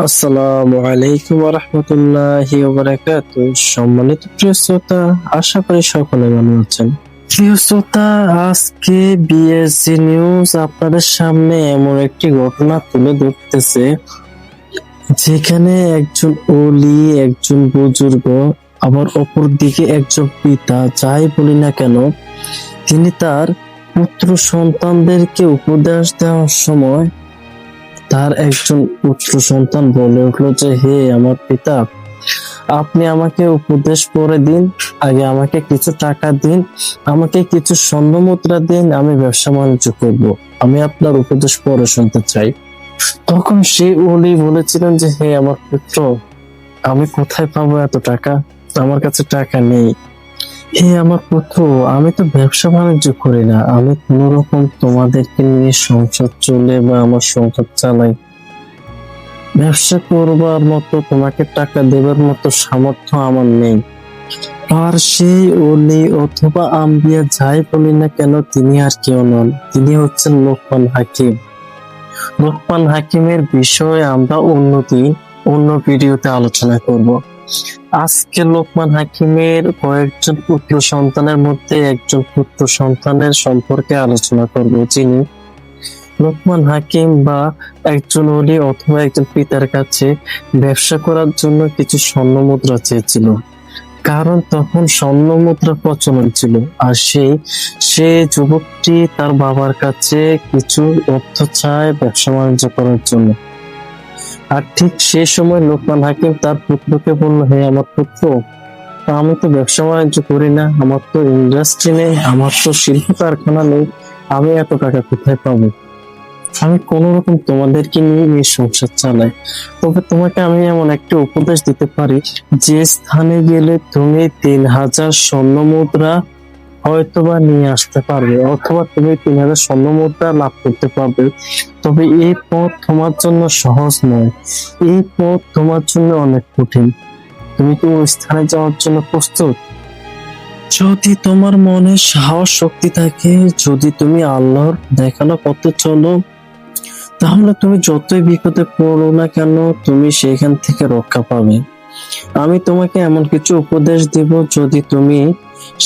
আসসালামু আলাইকুম ওয়া রাহমাতুল্লাহি ওয়া বারাকাতুহু। সম্মানিত প্রিয় শ্রোতা, আশা করি সকলে ভালো আছেন। প্রিয় শ্রোতা, আজকে বিএসসি নিউজ আপনাদের সামনে এমন একটি ঘটনা তুলে ধরতেছে যেখানে একজন ওলি, একজন বুজুর্গ, আবার অপর দিকে একজন পিতা, যাই বলি না কেন, তিনি তার পুত্র সন্তানদেরকে উপদেশ দেওয়ার সময় তার একজন পুত্র সন্তান বলে উঠলো যে, হে আমার পিতা, আপনি আমাকে উপদেশ করে দিন, আগে আমাকে কিছু টাকা দিন, আমাকে কিছু স্বর্ণ মুদ্রা দিন, আমি ব্যবসা বাণিজ্য করব, আমি আপনার উপদেশ পরে শুনতে চাই। তখন সে ওলি বলেছিলেন যে, হে আমার পুত্র, আমি কোথায় পাবো এত টাকা? আমার কাছে টাকা নেই। হে আমার পুত্র, আমি তো ব্যবসা বাণিজ্য করি না, আমি কোন রকম তোমাদেরকে নিয়ে সংসার চলে বা আমার সংসার চালাই, ব্যবসা করবার মতো, তোমাকে টাকা দেবার মতো সামর্থ্য আমার নেই। আর সেই ওলি অথবা আম্বিয়া যাই বলি না কেন, তিনি আর কেউ নন, তিনি হচ্ছেন লোকমান হাকিম। লোকমান হাকিমের বিষয়ে আমরা অন্য ভিডিওতে আলোচনা করব। আজকে লোকমান হাকিমের কয়েকজন পুত্র সন্তানের মধ্যে একজন পুত্র সন্তানের সম্পর্কে আলোচনা করব, যিনি লোকমান হাকিম বা একজন ওলি অথবা একজন পিতার কাছে ব্যবসা করার জন্য কিছু স্বর্ণ মুদ্রা চেয়েছিল, কারণ তখন স্বর্ণ মুদ্রা প্রচলন ছিল। আর সে যুবকটি তার বাবার কাছে কিছু অর্থ চায় ব্যবসা বাণিজ্য করার জন্য। আর ঠিক সেই সময় লোকমান হাকিম তার পুত্রকে বলল, হে আমার পুত্র, আমি তো ব্যবসা বাণিজ্য করি না, আমার তো ইন্ডাস্ট্রি নেই, আমার তো শিল্প কারখানা নেই, আমি এত টাকা কোথায় পাবো? আমি কোন রকম তোমাদেরকে নিয়ে এই সংসার চালাই। তবে তোমাকে আমি এমন একটা উপদেশ দিতে পারি, যে স্থানে গেলে তুমি 3000 স্বর্ণ মুদ্রা হয়তোবা নিয়ে আসতে পারবে, অথবা তুমি 3000 স্বর্ণ মুদ্রা লাভ করতে পারবে। তবে এই পথ তোমার জন্য সহজ নয়, এই পথ তোমার জন্য অনেক কঠিন। তুমি কি ওই স্থানে যাওয়ার জন্য প্রস্তুত? যদি তোমার মনে সাহস শক্তি থাকে, যদি তুমি আল্লাহর দেখানো পথে চলো, তাহলে তুমি যতই বিপদে পড়ো না কেন, তুমি সেখান থেকে রক্ষা পাবে। আমি তোমাকে এমন কিছু উপদেশ দেব, যদি তুমি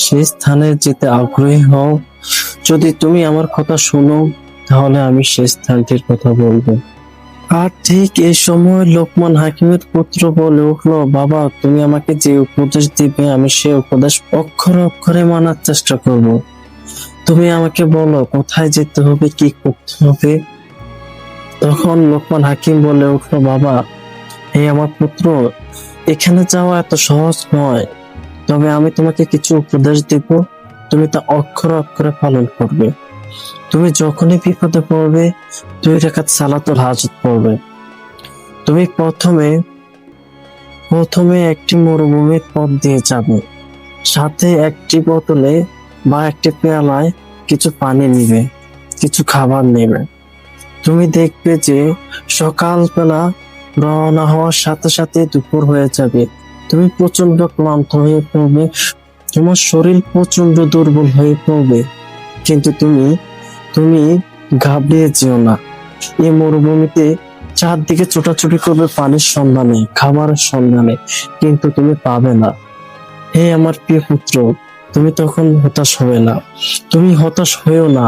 সেই স্থানে যেতে আগ্রহী হও, যদি তুমি আমার কথা শোনো, তাহলে আমি সেই স্থানটির কথা বলবো। আর ঠিক এই সময় লোকমান হাকিমের পুত্র বলে উঠলো, বাবা, তুমি আমাকে যে উপদেশ দিবে আমি সে উপদেশ অক্ষরে অক্ষরে মানার চেষ্টা করব। তুমি আমাকে বলো কোথায় যেতে হবে, কি করতে হবে। তখন লোকমান হাকিম বলে উঠলো, বাবা, হে আমার পুত্র, এখানে যাওয়া এত সহজ নয়, তবে আমি তোমাকে কিছু উপদেশ দিব, তুমি তা অক্ষরে অক্ষরে পালন করবে। তুমি যখনই বিপদে পড়বে, 2 রাকাত সালাতুল হাজত পড়বে। তুমি প্রথমে একটি মরুভূমির পথ দিয়ে যাবে, সাথে একটি বোতলে বা একটি পেয়ালায় কিছু পানি নিবে, কিছু খাবার নেবে। তুমি দেখবে যে সকালবেলা রওনা হওয়ার সাথে সাথে দুপুর হয়ে যাবে, তুমি প্রচন্ড ক্লান্ত হয়ে পড়বে, তোমার শরীর প্রচন্ড দুর্বল হয়ে পড়বে, কিন্তু তুমি ঘাবড়িয়ে যেও না। এই মরুভূমিতে চারদিকে ছোটাছুটি করবে পানির সন্ধানে, খাবারের সন্ধানে, কিন্তু তুমি পাবে না। হে আমার প্রিয় পুত্র, তুমি তখন হতাশ হবে না, তুমি হতাশ হয়েও না।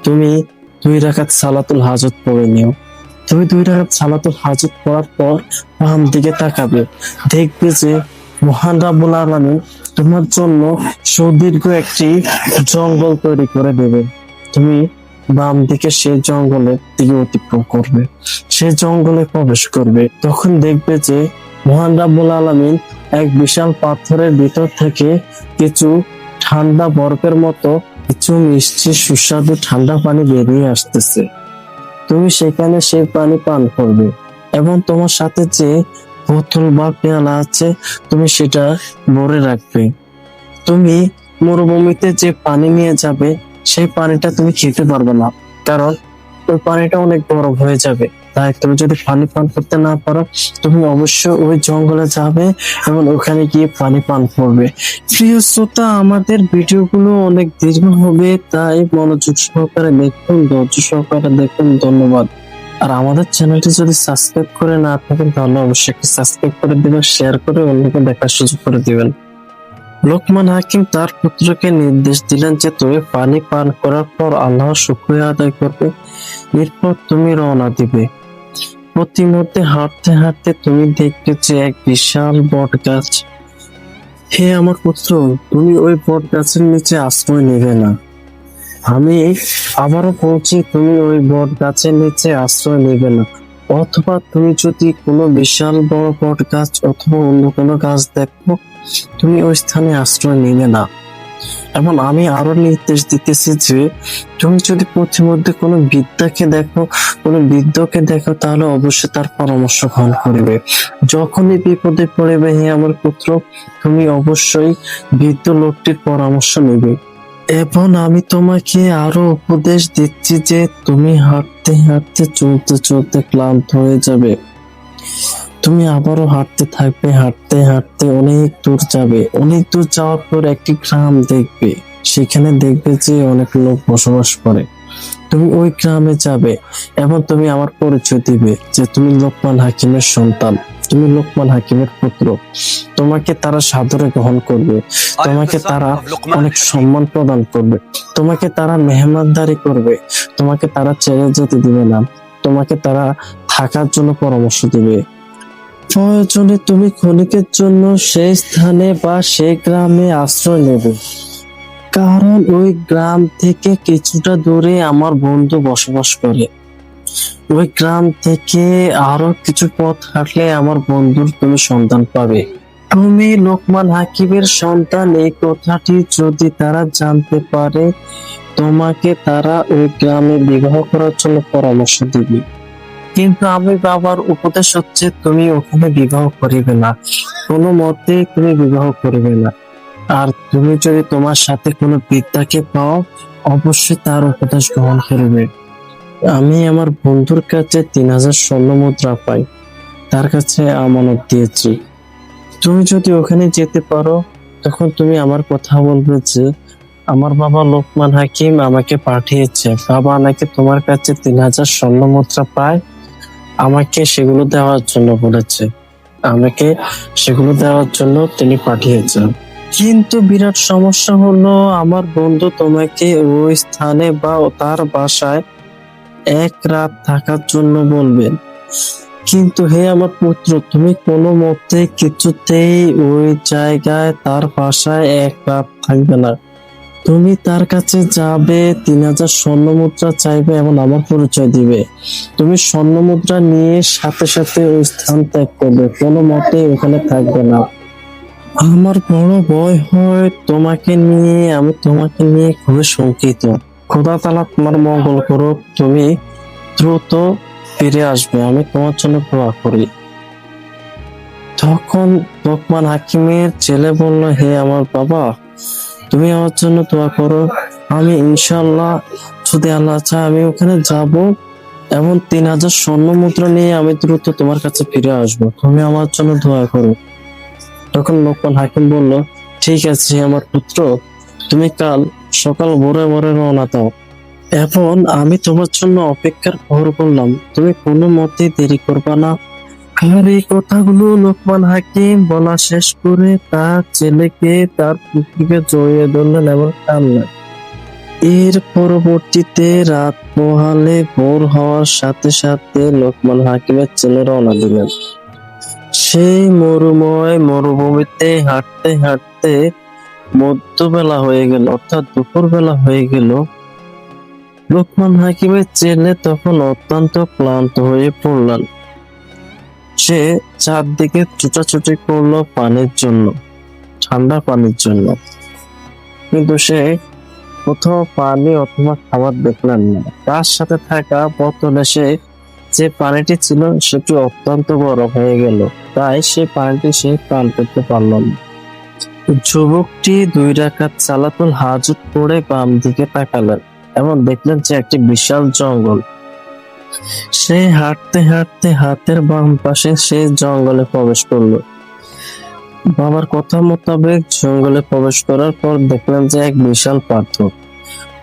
তুমি 2 রাকাত সালাতুল হাজত পড়ে নিও। তুমি 2 রাকাত সালাতুল হাজত পড়ার পর বাম দিকে তাকাবে, দেখবে যে মহান রাব্বুল আলামিন তোমার জন্য সুদীর্ঘ একটি জঙ্গল তৈরি করে দেবে। তুমি বাম দিকে সেই জঙ্গলের দিকে অতিক্রম করবে, সেই জঙ্গলে প্রবেশ করবে। তখন দেখবে যে মহান রাব্বুল আলামিন এক বিশাল পাথরের ভিতর থেকে কিছু ঠান্ডা বরফের মতো কিছু মিষ্টি সুস্বাদু ঠান্ডা পানি বেরিয়ে আসতেছে। তুমি সেখানে সেই পানি পান করবে, এবং তোমার সাথে যে বোতল বা পেয়ালা আছে, তুমি সেটা ভরে রাখবে। তুমি মরুভূমিতে যে পানি নিয়ে যাবে, সেই পানিটা তুমি খেতে পারবে না, কারণ ওই পানিটা অনেক বরফ হয়ে যাবে। তাই তুমি যদি পানি পান করতে না পারো, তুমি অবশ্যই ওই জঙ্গলে যাবে এবং ওখানে গিয়ে পানি পান করবে। প্রিয় শ্রোতা, আমাদের ভিডিওগুলো অনেক দীর্ঘ হবে, তাই মনোযোগ সহকারে দেখুন, ধৈর্য সহকারে দেখুন। ধন্যবাদ। আর আমাদের চ্যানেলটি যদি সাবস্ক্রাইব করে না থাকেন তাহলে অবশ্যই একটি সাবস্ক্রাইব করে দিবেন, শেয়ার করে অন্যকে দেখার সুযোগ করে দিবেন। লোকমান হাকিম তার পুত্রকে নির্দেশ দিলেন যে তুমি পানি পান করার পর আল্লাহর শুকরিয়া আদায় করবে, এরপর তুমি রওনা দিবে। প্রতিমধ্যে হাঁটতে হাঁটতে তুমি দেখবে যে এক বিশাল বট গাছ। হে আমার পুত্র, তুমি ওই বট গাছের নিচে আশ্রয় নেবে না। আমি আবারও বলছি, তুমি ওই বট গাছের নিচে আশ্রয় নেবে না। অথবা তুমি যদি কোনো বিশাল বড় বট গাছ অথবা অন্য কোনো গাছ দেখো, তুমি ওই স্থানে আশ্রয় নেবে না। এবং আমি আরো নির্দেশ দিতেছি যে তুমি যদি প্রতিমধ্যে কোনো বৃদ্ধকে দেখো তাহলে অবশ্যই তার পরামর্শ গ্রহণ করবে। যখনই বিপদে পড়বে হে আমার পুত্র, তুমি অবশ্যই বৃদ্ধ লোকটির পরামর্শ নেবে। এবং আমি তোমাকে আরো উপদেশ দিচ্ছি যে তুমি হাঁটতে হাঁটতে চলতে চলতে ক্লান্ত হয়ে যাবে, তুমি আবারও হাঁটতে থাকবে, হাঁটতে হাঁটতে অনেক দূর যাবে। অনেক দূর যাওয়ার পর একটি গ্রাম দেখবে, সেখানে দেখবে যে অনেক লোক বসবাস করে। তুমি ওই গ্রামে যাবে এবং তুমি আমার পরিচয় দিবে যে তুমি লোকমান হাকিমের সন্তান, তুমি লোকমান হাকিমের পুত্র। তোমাকে তারা সাদরে গ্রহণ করবে, তোমাকে তারা অনেক সম্মান প্রদান করবে, তোমাকে তারা মেহমানদারি করবে, তোমাকে তারা ছেড়ে যেতে দিবে না, তোমাকে তারা থাকার জন্য পরামর্শ দিবে। প্রয়োজনে তুমি ক্ষণিকের জন্য সেই স্থানে বা সেই গ্রামে আশ্রয় নেবে, কারণ ওই গ্রাম থেকে কিছুটা দূরে আমার বন্ধু বসবাস করে। ওই গ্রাম থেকে আরো কিছু পথ হাঁটলে আমার বন্ধুর তুমি সন্তান পাবে। তুমি লোকমান হাকিমের সন্তান এই কথাটি যদি তারা জানতে পারে, তোমাকে তারা ওই গ্রামে বিবাহ করার জন্য পরামর্শ দিবে। কিন্তু আমি বাবার উপদেশ হচ্ছে তুমি ওখানে বিবাহ করিবে না, কোনো মতে তুমি বিবাহ করিবে না। আর তুমি যদি তোমার সাথে কোনো বৃদ্ধাকে পাও, অবশ্যই তার উপদেশ গ্রহণ করবে। আমি আমার বন্ধুর কাছে 3000 স্বর্ণ মুদ্রা পাই, তার কাছে আমানত দিয়েছি। তুমি যদি ওখানে যেতে পারো, তখন তুমি আমার কথা বলবে যে আমার বাবা লোকমান হাকিম আমাকে পাঠিয়েছে, বাবা নাকি তোমার কাছে 3000 স্বর্ণ মুদ্রা পায়, আমাকে সেগুলো দেওয়ার জন্য বলেছে, আমাকে সেগুলো দেওয়ার জন্য তিনি পাঠিয়েছেন। কিন্তু বিরাট সমস্যা হলো আমার বন্ধু তোমাকে ওই স্থানে বা তার বাসায় এক রাত থাকার জন্য বলবেন। কিন্তু হে আমার পুত্র, তুমি কোনো মতে কিছুতেই ওই জায়গায় তার বাসায় এক রাত থাকবে না। তুমি তার কাছে যাবে, 3000 স্বর্ণ মুদ্রা চাইবে এবং আমার পরিচয় দিবে। তুমি স্বর্ণ মুদ্রা নিয়ে সাথে সাথে ওই স্থান ত্যাগ করবে, কোনো মতে ওখানে থাকবে না। আমার বড় ভয় হয় আমি তোমাকে নিয়ে খুবই শঙ্কিত। খোদা তাআলা তোমার মঙ্গল করুক, তুমি দ্রুত ফিরে আসবে, আমি তোমার জন্য দোয়া করি। তখন লোকমান হাকিমের ছেলে বলল, হে আমার বাবা, তুমি আমার জন্য দোয়া করো, আমি ইনশাআল্লাহ যদি আল্লাহ চায় আমি ওখানে যাব এবং 3000 স্বর্ণ মুদ্রা নিয়ে আমি দ্রুত তোমার কাছে ফিরে আসবো, তুমি আমার জন্য দোয়া করো। তখন লোকমান হাকিম বলল, ঠিক আছে আমার পুত্র, তুমি কাল সকাল ভোরে ভোরে রওনা দাও এবং আমি তোমার জন্য অপেক্ষার প্রহর করলাম, তুমি কোনো মতেই দেরি করবা না। আর এই কথাগুলো লোকমান হাকিম বলা শেষ করে তার ছেলেকে তার পুত্রকে জড়িয়ে ধরলেন এবং কাঁদলেন। এর পরবর্তীতে রাত পোহালে ভোর হওয়ার সাথে সাথে লোকমান হাকিমের ছেলে রওনা দিলেন। সেই মরুভূমিতে হাঁটতে হাঁটতে মধ্যবেলা হয়ে গেল, অর্থাৎ দুপুর বেলা হয়ে গেল। লোকমান হাকিমের ছেলে তখন অত্যন্ত ক্লান্ত হয়ে পড়লেন। সে চারদিকে ছুটাছুটি করলো পানির জন্য, ঠান্ডা পানির জন্য, কিন্তু সে কোথাও পানি অথবা খাবার দেখলেন না। তার সাথে থাকা বোতলে যে পানিটি ছিল সেটি অত্যন্ত বরফ হয়ে গেল, তাই সে পানিটি সে পান করতে পারল না। যুবকটি 2 রাকাত সালাতুল হাজত পড়ে বাম দিকে তাকালেন এবং দেখলেন যে একটি বিশাল জঙ্গল। সে হাঁটতে হাঁটতে হাতের বাম পাশে সে জঙ্গলে প্রবেশ করলো। বাবার কথা মোতাবেক জঙ্গলে প্রবেশ করার পর দেখলেন যে এক বিশাল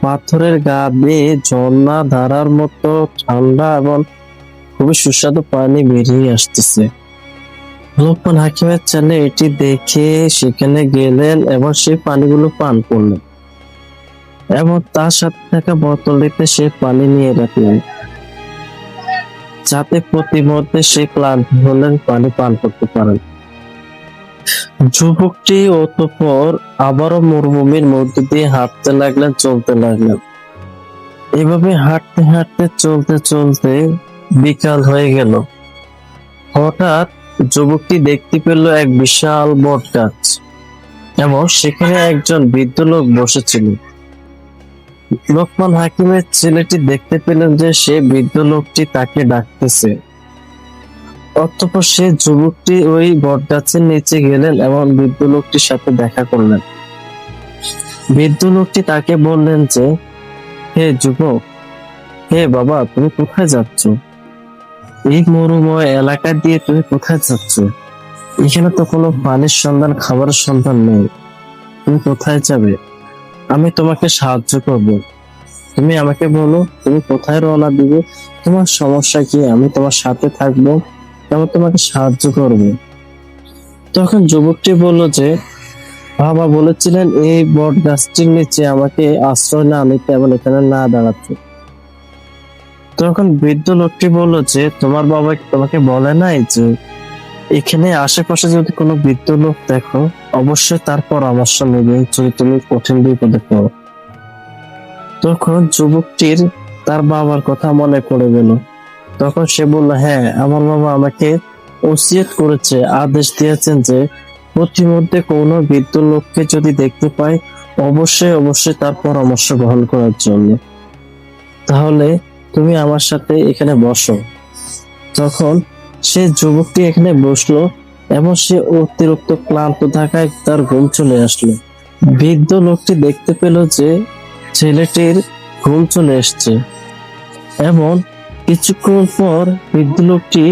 পাথরের গা বেয়ে ঝর্ণা ধারার মতো ঠান্ডা এবং খুবই সুস্বাদু পানি বেরিয়ে আসতেছে। লোকমান হাকিমের ছেলে এটি দেখে সেখানে গেলেন এবং সেই পানিগুলো পান করলেন এবং তার সাথে থাকা বোতলটিতে সে পানি নিয়ে রাখলেন, যাতে প্রতিমধ্যে সে ক্লান্ত হলেন পানি পান করতে পারেন। যুবকটি অতঃপর আবারও মরুভূমির মধ্য দিয়ে হাঁটতে লাগলেন, চলতে লাগলেন। এভাবে হাঁটতে হাঁটতে চলতে চলতে বিকাল হয়ে গেল। হঠাৎ যুবকটি দেখতে পেল এক বিশাল বট গাছ এবং সেখানে একজন বৃদ্ধ লোক বসেছিল। লোকমান হাকিমের ছেলেটি দেখতে পেলেন যে সে বৃদ্ধ লোকটি তাকে ডাকতেছে। অতঃপর সে যুবকটি ওই বট গাছের নিচে গেলেন এবং বৃদ্ধ লোকটির সাথে দেখা করলেন। বৃদ্ধ লোকটি তাকে বললেন যে, হে যুবক, হে বাবা, তুমি কোথায় যাচ্ছ? এই মরুময় এলাকা দিয়ে তুমি কোথায় যাচ্ছ? এখানে তো কোনো পানির সন্ধান, খাবারের সন্ধান নেই। তুমি কোথায় যাবে? আমি তোমাকে সাহায্য করব। তুমি আমাকে বলো তুমি কোথায় রওনা দিবে, তোমার সমস্যা কি, আমি তোমার সাথে থাকবো এবং তোমাকে সাহায্য করব। তখন যুবকটি বলল যে, বাবা বলেছিলেন এই বট গাছটির নিচে আমাকে আশ্রয় না নিতে এবং এখানে না দাঁড়াতে। তখন বৃদ্ধ লোকটি বলল যে, তোমার বাবা তোমাকে বলে নাই যে এখানে আশেপাশে যদি কোনো বৃদ্ধ লোক দেখো অবশ্যই তার পরামর্শ নেবে যদি তুমি কঠিন বিপদে পড়ো। তখন যুবকটির তার বাবার কথা মনে পড়ে গেল। তখন সে বলল, হ্যাঁ, আমার বাবা আমাকে ওসিয়ত করেছে, আদেশ দিয়েছেন যে প্রতিমধ্যে কোনো বৃদ্ধ লোককে যদি দেখতে পাই অবশ্যই অবশ্যই তার পরামর্শ গ্রহণ করার জন্য। তাহলে তুমি আমার সাথে এখানে বসো। তখন সে যুবকটি এখানে বসলো এবং সে অতিরিক্ত ক্লান্ত থাকায় তার ঘুম চলে আসলো। বৃদ্ধ লোকটি দেখতে পেল যে ছেলেটির ঘুম চলে এসছে এবং কিছুক্ষণ পর বৃদ্ধ লোকটি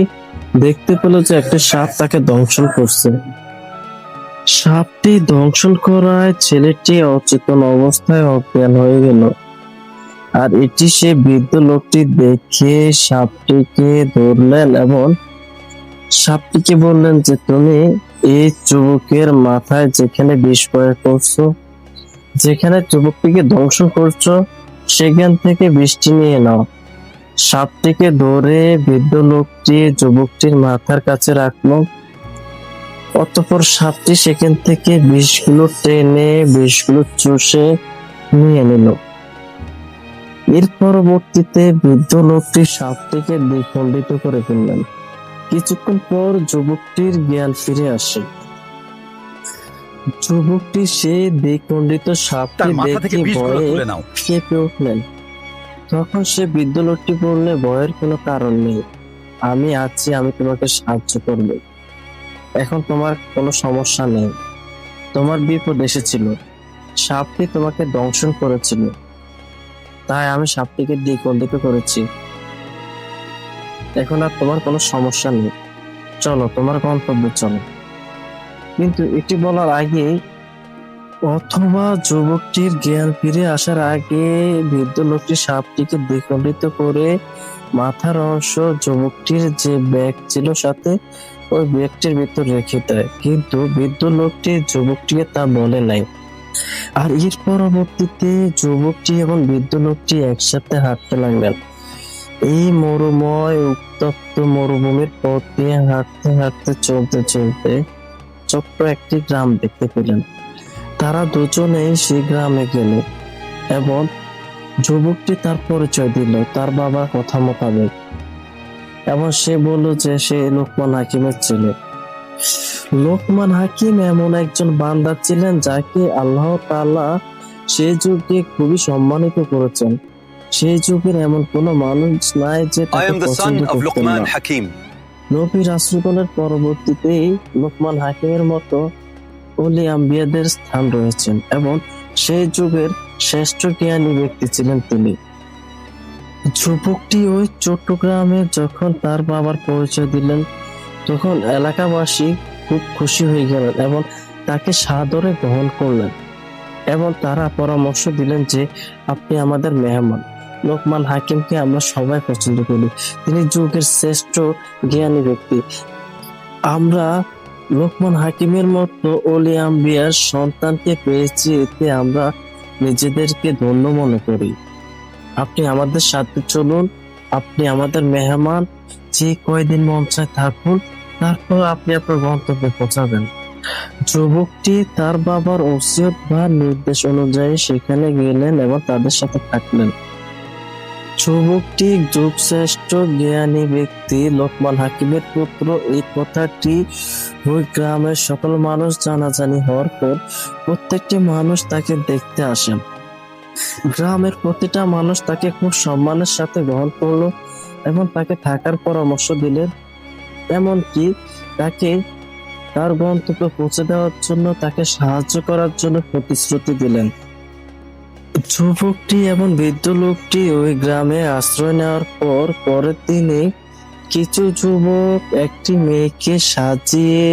দেখতে পেল যে একটা সাপ তাকে দংশন করছে। সাপটি দংশন করায় ছেলেটি অচেতন অবস্থায় অজ্ঞান হয়ে গেল। আর এটি সে বৃদ্ধ লোকটি দেখে সাপটিকে ধরলেন এবং সাপটিকে বললেন যে, তুমি এই যুবকের মাথায় যেখানে বিষ প্রয়োগ করছো, যেখানে যুবকটিকে ধ্বংস করছো, সেখান থেকে বৃষ্টি নিয়ে নাও। সাপটিকে ধরে বৃদ্ধ লোকটি যুবকটির মাথার কাছে রাখলো। অতঃপর সাপটি সেখান থেকে বিষগুলো টেনে বিষগুলো চুষে নিয়ে নিল। এর পরবর্তীতে বৃদ্ধ লোকটি সাপটিকে দ্বিখণ্ডিত করে ফেললেন। কিছুক্ষণ পর যুবকটির জ্ঞান ফিরে আসে। যুবকটি সে দ্বিখণ্ডিত সাপটি দেখে ভয়ে কেঁপে উঠলেন। তখন সে বৃদ্ধ লোকটি বললে, ভয়ের কোনো কারণ নেই, আমি আছি, আমি তোমাকে সাহায্য করব। এখন তোমার কোনো সমস্যা নেই, তোমার বিপদ এসেছিল, সাপটি তোমাকে দংশন করেছিল, তাই আমি সাপটিকে দ্বিখণ্ডিত করেছি। এখন আর তোমার কোনো সমস্যা নেই, চলো তোমার গন্তব্যে চলো। কিন্তু এটি বলার আগে অথবা যুবকটির জ্ঞান ফিরে আসার আগে বৃদ্ধ লোকটি সাপটিকে দ্বিখণ্ডিত করে মাথার অংশ যুবকটির যে ব্যাগ ছিল সাথে ওই ব্যাগটির ভিতর রেখে দেয়, কিন্তু বৃদ্ধ লোকটি যুবকটিকে তা বলে নাই। আর এর পরবর্তীতে যুবকটি এবং বৃদ্ধ লোকটি একসাথে হাঁটতে লাগলেন। এই মরুময় উত্তপ্ত মরুভূমির পথ দিয়ে হাঁটতে হাঁটতে চলতে চলতে ছোট্ট একটি গ্রাম দেখতে পেলেন। তারা দুজনেই সেই গ্রামে গেল এবং যুবকটি তার পরিচয় দিল তার বাবার কথা মোতাবেক এবং সে বলল যে সে লোকমান হাকিমের ছেলে। লোকমান হাকিম এমন একজন বান্দা ছিলেন যাকে আল্লাহ তাআলা সেই যুগে খুবই সম্মানিত করেছেন। সেই যুগের এমন কোনো মানুষ নাই যে তাকে পছন্দ করতেন না। নবী রাসূলগণের পরবর্তীতেই লোকমান হাকিমের মতো ওলি আম্বিয়াদের স্থান রয়েছেন এবং সেই যুগের শ্রেষ্ঠ জ্ঞানী ব্যক্তি ছিলেন তিনি। যুবকটি ওই চট্টগ্রামে যখন তার বাবার পরিচয় দিলেন তখন এলাকাবাসী খুব খুশি হয়ে গেলেন এবং তাকে সাদরে গ্রহণ করলেন এবং তারা পরামর্শ দিলেন যে আপনি আমাদের মেহমান, লোকমান হাকিমকে আমরা সবাই পছন্দ করি। তিনি যুগের শ্রেষ্ঠ জ্ঞানী ব্যক্তি। আমরা লোকমান হাকিমের মতো ওলি আম্বিয়ার সন্তানকে পেয়েছি, এতে আমরা নিজেদেরকে ধন্য মনে করি। আপনি আমাদের সাথে চলুন, আপনি আমাদের মেহমান, যে কয়দিন মন চায় থাকুন, তারপর আপনি আপনার গন্তব্যে পৌঁছাবেন। যুবকটি তার বাবার ওসিয়ত বা নির্দেশ অনুযায়ী সেখানে গেলেন এবং তাদের সাথে থাকলেন। যুবকটি যুগশ্রেষ্ঠ জ্ঞানী ব্যক্তি লোকমান হাকিমের পুত্র, এই কথাটি ওই গ্রামের সকল মানুষ জানাজানি হওয়ার পর প্রত্যেকটি মানুষ তাকে দেখতে আসেন। গ্রামের প্রতিটা মানুষ তাকে খুব সম্মানের সাথে গ্রহণ করলো এবং তাকে থাকার পরামর্শ দিলেন, এমনকি তাকে তার গন্তব্যে পৌঁছে দেওয়ার জন্য, তাকে সাহায্য করার জন্য প্রতিশ্রুতি দিলেন। যুবকটি এবং বৃদ্ধ লোকটি ওই গ্রামে আশ্রয় নেওয়ার পর পরের দিনে কিছু যুবক একটি মেয়েকে সাজিয়ে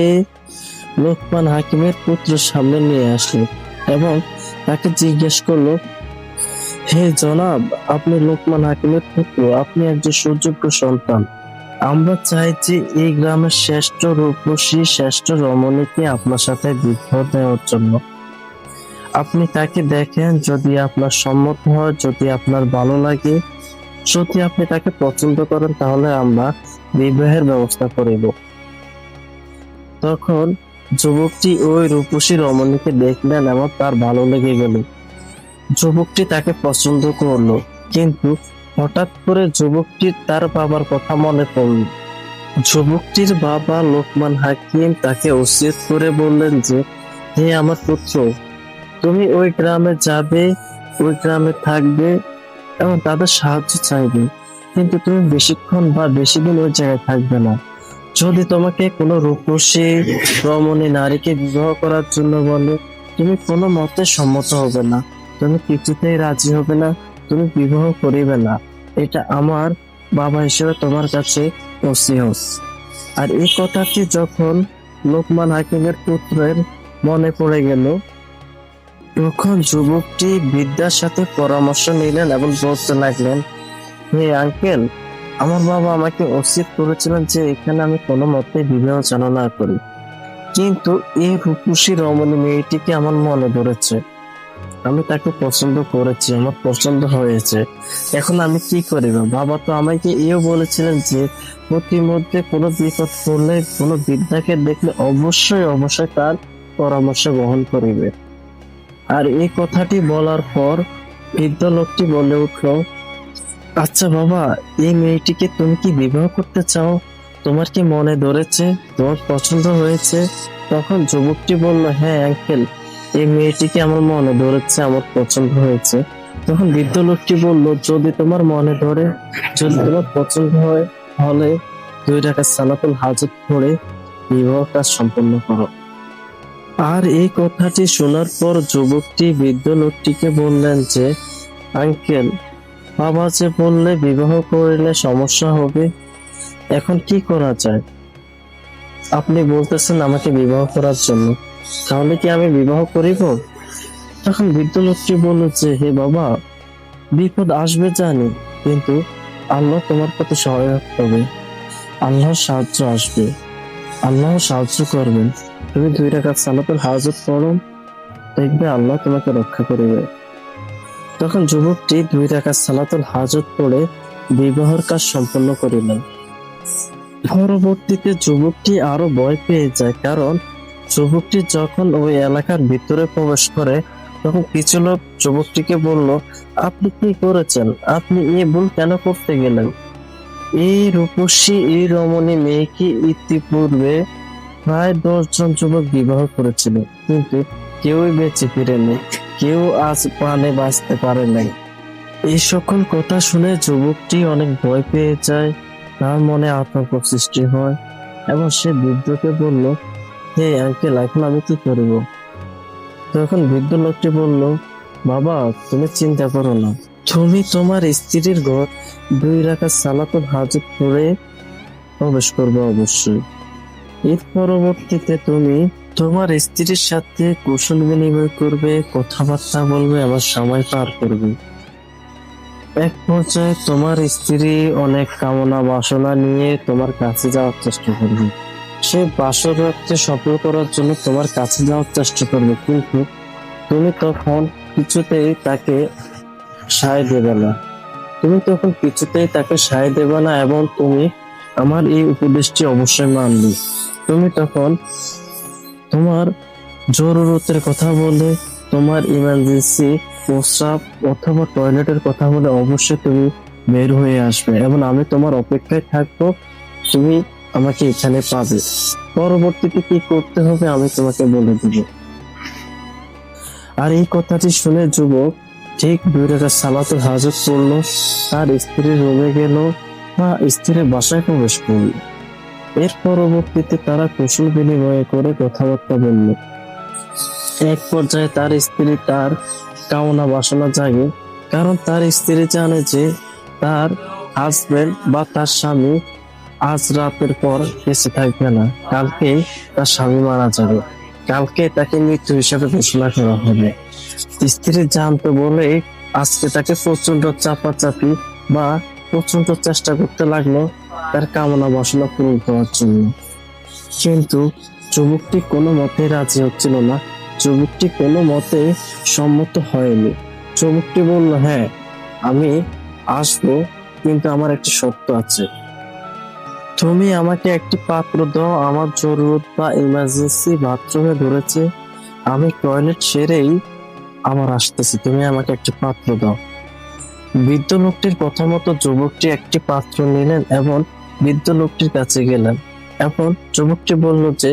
লোকমান হাকিমের পুত্রের সামনে নিয়ে আসলো এবং তাকে জিজ্ঞেস করলো, হে জনাব, আপনি লোকমান হাকিমের পুত্র, আপনি একজন সুযোগ্য সন্তান। আমরা চাই যে এই গ্রামের শ্রেষ্ঠ রূপসী, শ্রেষ্ঠ রমণীকে আপনার সাথে বিবাহ দেওয়ার জন্য। আপনি তাকে দেখেন, যদি আপনার সম্মত হয়, যদি আপনার ভালো লাগে, যদি আপনি তাকে পছন্দ করেন, তাহলে আমরা বিবাহের ব্যবস্থা করিব। তখন যুবকটি ওই রূপসী রমণীকে দেখলেন এবং তার ভালো লেগে গেল। যুবকটি তাকে পছন্দ করলো, কিন্তু হঠাৎ করে যুবকটির তার বাবার কথা মনে পড়ল। যুবকটির বাবা লোকমান হাকিম তাকে ওসিয়ত করে বললেন যে, হে আমার পুত্র, তুমি ওই গ্রামে যাবে, ওই গ্রামে থাকবে এবং তাদের সাহায্য চাইবে, কিন্তু তুমি বেশিক্ষণ বা বেশি দিন ওই জায়গায় থাকবে না। যদি তোমাকে কোনো রূপসী রমণী নারীকে বিবাহ করার জন্য বলে, তুমি কোনো মতে সম্মত হবে না, তুমি কিছুতেই রাজি হবে না, তুমি বিবাহ করিবে না। এটা আমার বাবা হিসেবে তোমার কাছে ওসিয়ত। আর এই কথাটি যখন লোকমান হাকিমের পুত্রের মনে পড়ে গেল, তখন যুবকটি বৃদ্ধার সাথে পরামর্শ নিলেন এবং বলতে লাগলেন, হে আঙ্কেল, আমার বাবা আমাকে ওসিয়ত করেছিলেন যে এখানে আমি কোনো মতে বিবাহ যেন না করি, কিন্তু এই রূপসী রমণী মেয়েটিকে আমার মনে ধরেছে, আমি তাকে পছন্দ করেছি, আমার পছন্দ হয়েছে। এখন আমি কি করিব? বাবা তো আমাকে এও বলেছিলেন যে প্রতিমধ্যে কোনো বিপদ পড়লে, কোনো বৃদ্ধাকে দেখলে অবশ্যই অবশ্যই তার পরামর্শ গ্রহণ করিবে। আর এই কথাটি বলার পর বৃদ্ধ লোকটি বলে উঠল, আচ্ছা বাবা, এই মেয়েটিকে তুমি কি বিবাহ করতে চাও? তোমার কি মনে ধরেছে? তোমার পছন্দ হয়েছে? তখন যুবকটি বলল, হ্যাঁ আঙ্কেল, এই মেয়েটিকে আমার মনে ধরেছে, আমার পছন্দ হয়েছে। তখন বৃদ্ধ লোকটি বলল, যদি তোমার মনে ধরে, যদি তোমার পছন্দ হয়, তাহলে 2 রাকাত সালাতুল হাজত পড়ে বিবাহ কাজ সম্পন্ন করো। আর এই কথাটি শোনার পর যুবকটি বৃদ্ধ লোকটিকে বললেন যে, আঙ্কেল, বাবা যে বললে বিবাহ করলে সমস্যা হবে, এখন কি করা যায়? আপনি বলতেছেন আমাকে বিবাহ করার জন্য, তাহলে কি আমি বিবাহ করিব? তখন বৃদ্ধ লোকটি বলল যে, হে বাবা, বিপদ আসবে জানি, কিন্তু আল্লাহ তোমার প্রতি সহায়ক হবে, আল্লাহর সাহায্য আসবে, আল্লাহ সাহায্য করবেন। তুমি 2 রাকাত সালাতুল হাজত পড়ো, দেখবে আল্লাহ তোমাকে রক্ষা করিবে। তখন যুবকটি 2 রাকাত সালাতুল হাজত পড়ে বিবাহের কাজ সম্পন্ন করিলেন। পরবর্তীতে যুবকটি আরো ভয় পেয়ে যায়, কারণ যুবকটি যখন ওই এলাকার ভিতরে প্রবেশ করে, তখন কিছু লোক যুবকটিকে বলল, আপনি কি করেছেন? আপনি এই ভুল কেন করতে গেলেন? এই রূপসী, এই রমণী মেয়েকে ইতিপূর্বে প্রায় 10 জন যুবক বিবাহ করেছিল, কিন্তু কেউই বেঁচে ফিরেনি, কেউ আজ প্রাণে বাঁচতে পারে নাই। এই সকল কথা শুনে যুবকটি অনেক ভয় পেয়ে যায়, তার মনে আতঙ্ক সৃষ্টি হয় এবং সে বৃদ্ধকে বলল, হে আঙ্কেল, এখন আমি কি করব? তখন বৃদ্ধ লোকটি বলল, বাবা, তুমি চিন্তা করো না, তুমি তোমার স্ত্রীর ঘর 2 রাকাত সালাতুল হাজত পড়ে প্রবেশ করবে অবশ্যই। এর পরবর্তীতে তুমি তোমার স্ত্রীর সাথে কুশল বিনিময় করবে, কথাবার্তা বলবে, আবার সময় পার করবে। এক পর্যায়ে তোমার স্ত্রী অনেক কামনা বাসনা নিয়ে তোমার কাছে যাওয়ার চেষ্টা করবে। সে বাসর রাত্রে সফল করার জন্য তোমার কাছে যাওয়ার চেষ্টা করবে, কিন্তু তুমি তখন কিছুতেই তাকে সায় দেবে না। এবং তুমি আমার এই উপদেশটি অবশ্যই মানবে। তুমি তখন তোমার জরুরতের কথা বলে, তোমার ইমার্জেন্সি প্রস্রাব অথবা টয়লেটের কথা বলে অবশ্যই তুমি বের হয়ে আসবে, এবং আমি তোমার অপেক্ষায় থাকবো। তুমি আমাকে এখানে পাবে। পরবর্তীতে কি করতে হবে আমি তোমাকে বলে দিব। আর এই কথাটি শুনে যুবক ঠিক 2 রাকাত সালাতুল হাজত পড়লো, তার স্ত্রীর রুমে গেল বা স্ত্রীর বাসায় প্রবেশ করল। এর পরবর্তীতে তারা কুশল বিনিময় করে কথাবার্তা বলল। এক পর্যায়ে তার স্ত্রী তার কামনা বাসনা জাগে, কারণ তার স্ত্রী জানে যে তার হাজবেন্ড বা তার স্বামী আজ রাতের পর বেঁচে থাকবে না, কালকে তার স্বামী মারা যাবে, কালকে তাকে মৃত্যু হিসাবে ঘোষণা করা হবে। স্ত্রী জানতো বলে আজকে তাকে প্রচন্ড চাপাচাপি বা প্রচন্ড চেষ্টা করতে লাগলো তার কামনা বাসনা পূরণ করার জন্য। কিন্তু যুবকটি কোনো মতে রাজি হচ্ছিল না, যুবকটি কোনো মতে সম্মত হয়নি। যুবকটি বলল, হ্যাঁ আমি আসবো, কিন্তু আমার একটি শর্ত আছে। তুমি আমাকে একটি পাত্র দাও, আমার জরুরত বা ইমার্জেন্সি বাথরুমে ধরেছে, আমি টয়লেট সেরেই আবার আসতেছি, তুমি আমাকে একটি পাত্র দাও। বৃদ্ধ লোকটির কথা মতো যুবকটি একটি পাত্র নিলেন এবং বৃদ্ধ লোকটির কাছে গেলেন। এখন যুবকটি বলল যে